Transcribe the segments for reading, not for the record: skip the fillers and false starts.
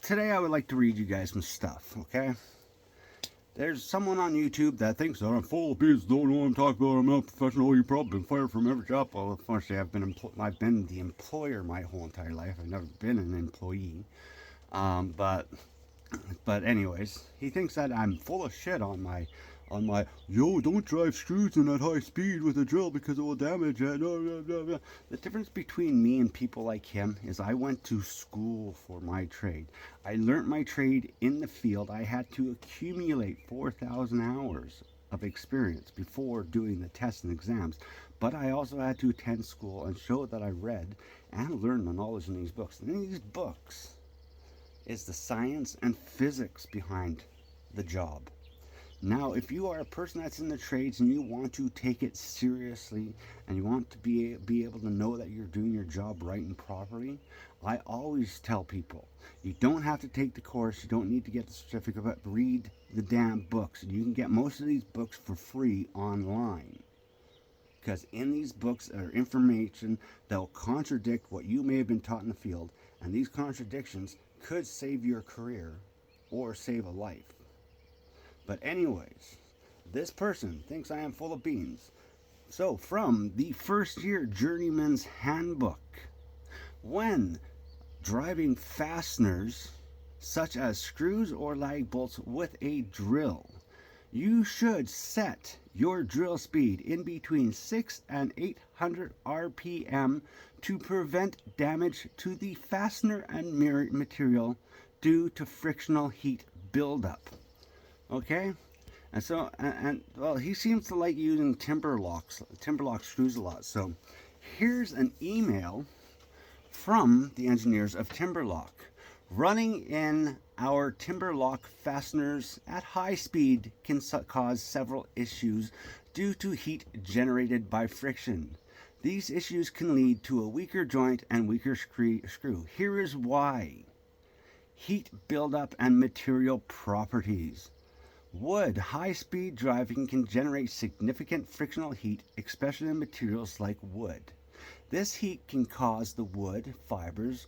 today I would like to read you guys some stuff, okay? There's someone on YouTube that thinks that I'm full of beans, don't know what I'm talking about, I'm not a professional, you've probably been fired from every job. Well, unfortunately, I've been the employer my whole entire life. I've never been an employee. Um, but but anyways, he thinks that I'm full of shit on my yo, don't drive screws in at high speed with a drill because it will damage it. The difference between me and people like him is I went to school for my trade. I learned my trade in the field. I had to accumulate 4,000 hours of experience before doing the tests and exams. But I also had to attend school and show that I read and learned the knowledge in these books. And in these books is the science and physics behind the job. Now, if you are a person that's in the trades and you want to take it seriously and you want to be able to know that you're doing your job right and properly, I always tell people you don't have to take the course, you don't need to get the certificate, but read the damn books. You can get most of these books for free online because in these books are information that will contradict what you may have been taught in the field, and these contradictions could save your career or save a life. But anyways, this person thinks I am full of beans. So from the first year journeyman's handbook, when driving fasteners such as screws or lag bolts with a drill, you should set your drill speed in between 6 and 800 RPM to prevent damage to the fastener and mirror material due to frictional heat buildup. Okay? And well, he seems to like using timberlock screws a lot. So here's an email from the engineers of Timberlock. Running in our Timberlock fasteners at high speed can cause several issues due to heat generated by friction. These issues can lead to a weaker joint and weaker screw. Here is why. Heat buildup and material properties. Wood high-speed driving can generate significant frictional heat, especially in materials like wood. This heat can cause the wood fibers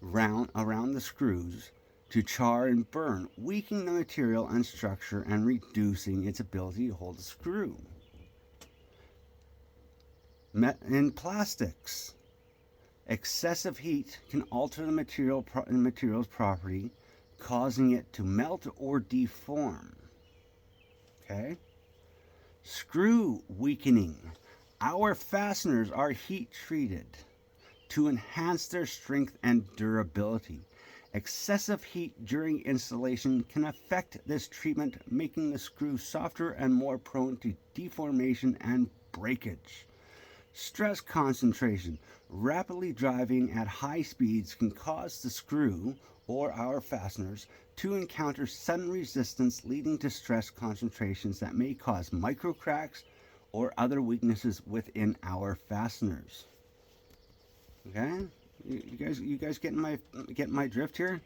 around the screws to char and burn, weakening the material and structure and reducing its ability to hold the screw. In plastics, excessive heat can alter the material's property, causing it to melt or deform. Okay? Screw weakening. Our fasteners are heat treated to enhance their strength and durability. Excessive heat during installation can affect this treatment, making the screw softer and more prone to deformation and breakage. Stress concentration. Rapidly driving at high speeds can cause the screw or our fasteners to encounter sudden resistance, leading to stress concentrations that may cause micro cracks or other weaknesses within our fasteners. Okay, you guys getting my drift here?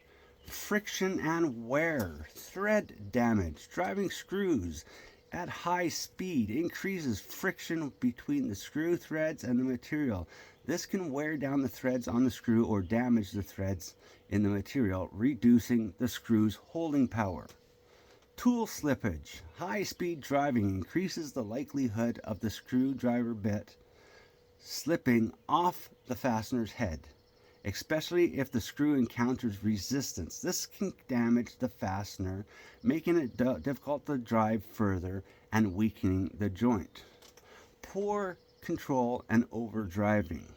Friction and wear, thread damage, driving screws at high speed increases friction between the screw threads and the material. This can wear down the threads on the screw or damage the threads in the material, reducing the screw's holding power. Tool slippage. High-speed driving increases the likelihood of the screwdriver bit slipping off the fastener's head, especially if the screw encounters resistance. This can damage the fastener, making it difficult to drive further and weakening the joint. Poor control and overdriving.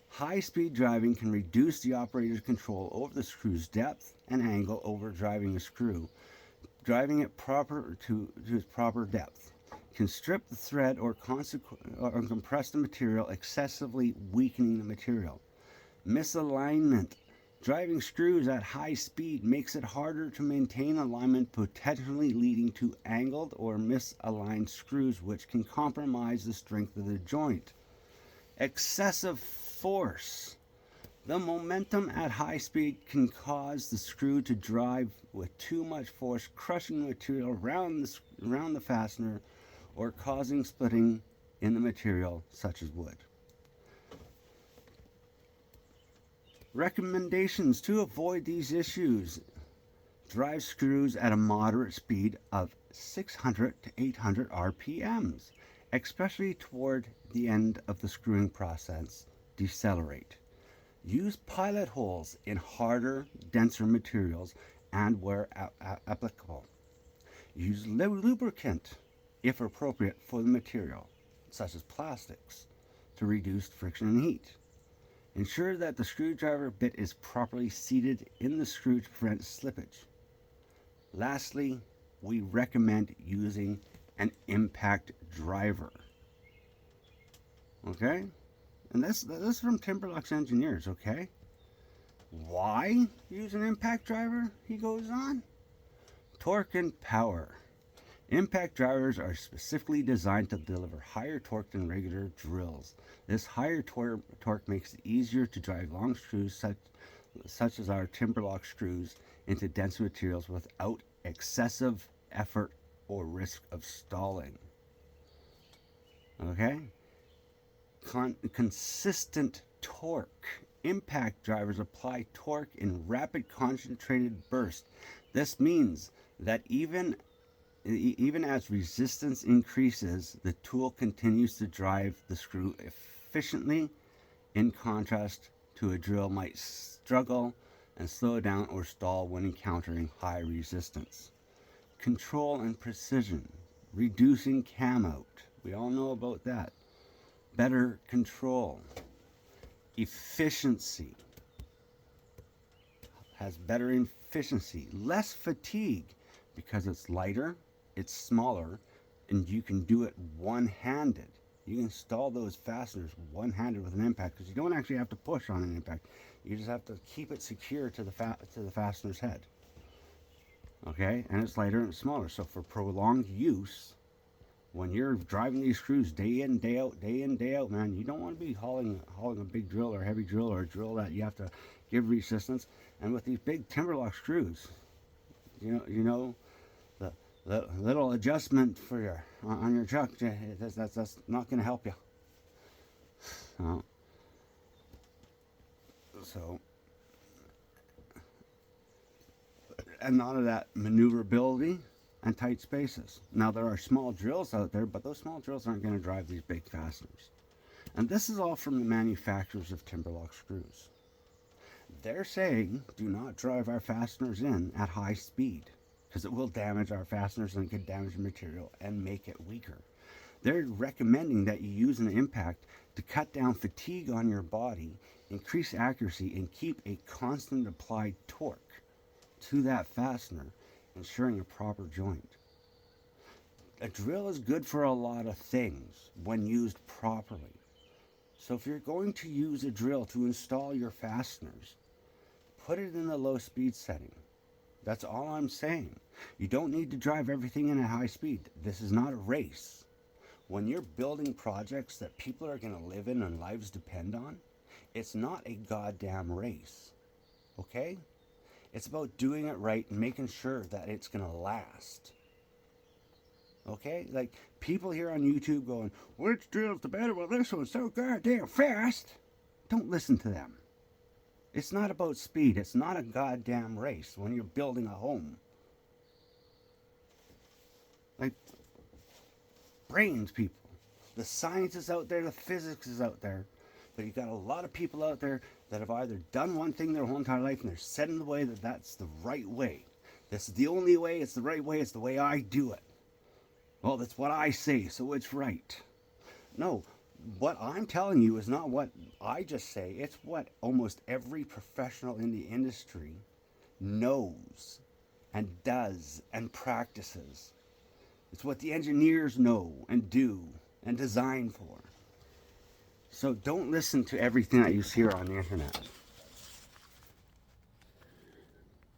High-speed driving can reduce the operator's control over the screw's depth and angle over driving a screw. Driving it to its proper depth can strip the thread or compress the material, excessively weakening the material. Misalignment. Driving screws at high speed makes it harder to maintain alignment, potentially leading to angled or misaligned screws, which can compromise the strength of the joint. Excessive force. The momentum at high speed can cause the screw to drive with too much force, crushing the material around the fastener or causing splitting in the material, such as wood. Recommendations to avoid these issues. Drive screws at a moderate speed of 600 to 800 RPMs, especially toward the end of the screwing process. Decelerate. Use pilot holes in harder, denser materials and where applicable. Use lubricant, if appropriate, for the material, such as plastics, to reduce friction and heat. Ensure that the screwdriver bit is properly seated in the screw to prevent slippage. Lastly, we recommend using an impact driver. Okay? And this is from Timberlux Engineers, okay? Why use an impact driver? He goes on. Torque and power. Impact drivers are specifically designed to deliver higher torque than regular drills. This higher torque makes it easier to drive long screws such as our Timberlock screws into dense materials without excessive effort or risk of stalling. Okay? Consistent torque. Impact drivers apply torque in rapid concentrated bursts. This means that even as resistance increases, the tool continues to drive the screw efficiently, in contrast to a drill might struggle and slow down or stall when encountering high resistance. Control and precision, reducing cam out. We all know about that. Better control. Efficiency. Has better efficiency. Less fatigue because it's lighter, it's smaller, and you can do it one-handed. You can install those fasteners one-handed with an impact because you don't actually have to push on an impact. You just have to keep it secure to the fastener's head. Okay, and it's lighter and smaller. So for prolonged use, when you're driving these screws day in, day out, man, you don't want to be hauling a big drill or heavy drill or a drill that you have to give resistance. And with these big Timberlock screws, you know. The little adjustment for your on your truck, that's not going to help you. So, and none of that maneuverability and tight spaces. Now there are small drills out there, but those small drills aren't going to drive these big fasteners. And this is all from the manufacturers of Timberlock screws. They're saying, do not drive our fasteners in at high speed, because it will damage our fasteners and it could damage the material and make it weaker. They're recommending that you use an impact to cut down fatigue on your body, increase accuracy, and keep a constant applied torque to that fastener, ensuring a proper joint. A drill is good for a lot of things when used properly. So if you're going to use a drill to install your fasteners, put it in the low speed setting. That's all I'm saying. You don't need to drive everything in at high speed. This is not a race. When you're building projects that people are going to live in and lives depend on, it's not a goddamn race. Okay? It's about doing it right and making sure that it's going to last. Okay? Like, people here on YouTube going, which drill's the better? Well, this one's so goddamn fast. Don't listen to them. It's not about speed. It's not a goddamn race when you're building a home. Like, brains, people. The science is out there, the physics is out there. But you got a lot of people out there that have either done one thing their whole entire life and they're set in the way that that's the right way. This is the only way, it's the right way, it's the way I do it. Well, that's what I say, so it's right. No. What I'm telling you is not what I just say. It's what almost every professional in the industry knows and does and practices. It's what the engineers know and do and design for. So don't listen to everything that you hear on the internet.